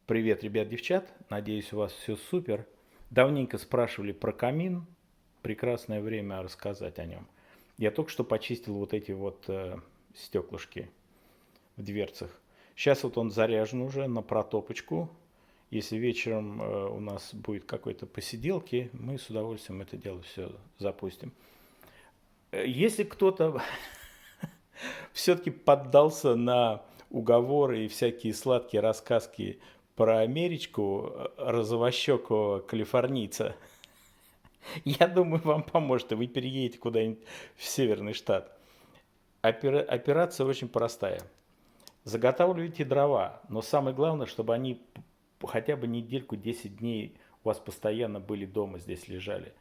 Привет, ребят, девчат. Надеюсь, у вас все супер. Давненько спрашивали про камин. Прекрасное время рассказать о нем. Я только что почистил вот эти вот стеклышки в дверцах. Сейчас вот он заряжен уже на протопочку. Если вечером у нас будет какой-то посиделки, мы с удовольствием это дело все запустим. Если кто-то все-таки поддался на уговоры и всякие сладкие рассказки про Америчку розовощекого калифорнийца, я думаю, вам поможет, и вы переедете куда-нибудь в северный штат. Операция очень простая. Заготавливайте дрова, но самое главное, чтобы они хотя бы недельку, 10 дней у вас постоянно были дома, здесь лежали.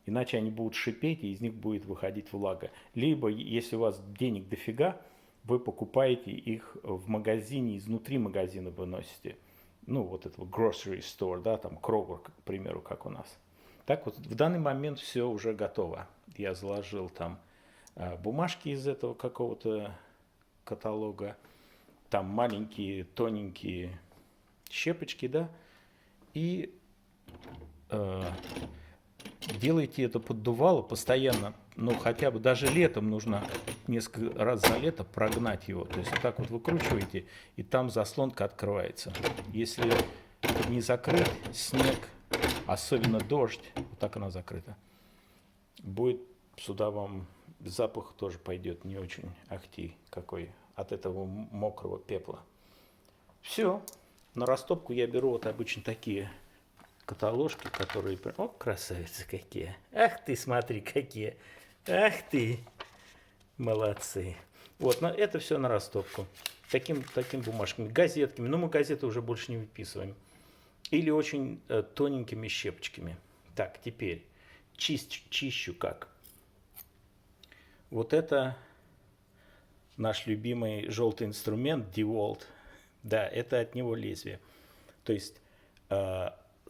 Иначе они будут шипеть, и из них будет выходить влага. Либо, если у вас денег дофига, вы покупаете их в магазине, изнутри магазина выносите. Ну, вот этого grocery store, да, там Kroger, к примеру, как у нас. Так вот, в данный момент все уже готово. Я заложил там бумажки из этого какого-то каталога, там маленькие, тоненькие щепочки, да, и делайте это поддувало постоянно, ну хотя бы даже летом нужно несколько раз за лето прогнать его. То есть вот так вот выкручиваете, и там заслонка открывается. Если не закрыть, снег, особенно дождь, вот так она закрыта, будет сюда вам запах тоже пойдет не очень ахти какой от этого мокрого пепла. Все. На растопку я беру вот обычно такие каталожки, которые... О, красавицы какие. Ах ты, смотри, какие. Ах ты. Молодцы. Вот, это все на растопку. Таким бумажками. Газетками. Но мы газеты уже больше не выписываем. Или очень тоненькими щепочками. Так, теперь чищу как. Вот это наш любимый желтый инструмент DeWalt. Да, это от него лезвие. То есть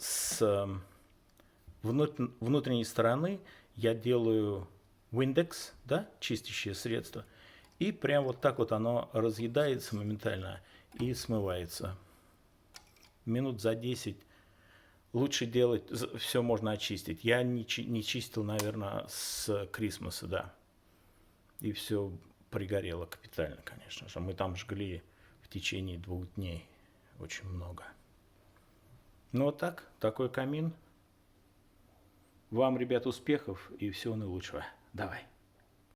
с внутренней стороны я делаю Windex, да, чистящее средство, и прям вот так вот оно разъедается моментально и смывается. Минут за 10 лучше делать, все можно очистить. Я не чистил, наверное, с Крисмаса, да. И все пригорело капитально, конечно же. Мы там жгли в течение 2 дней очень много. Ну вот так, такой камин. Вам, ребят, успехов и всего наилучшего. Давай.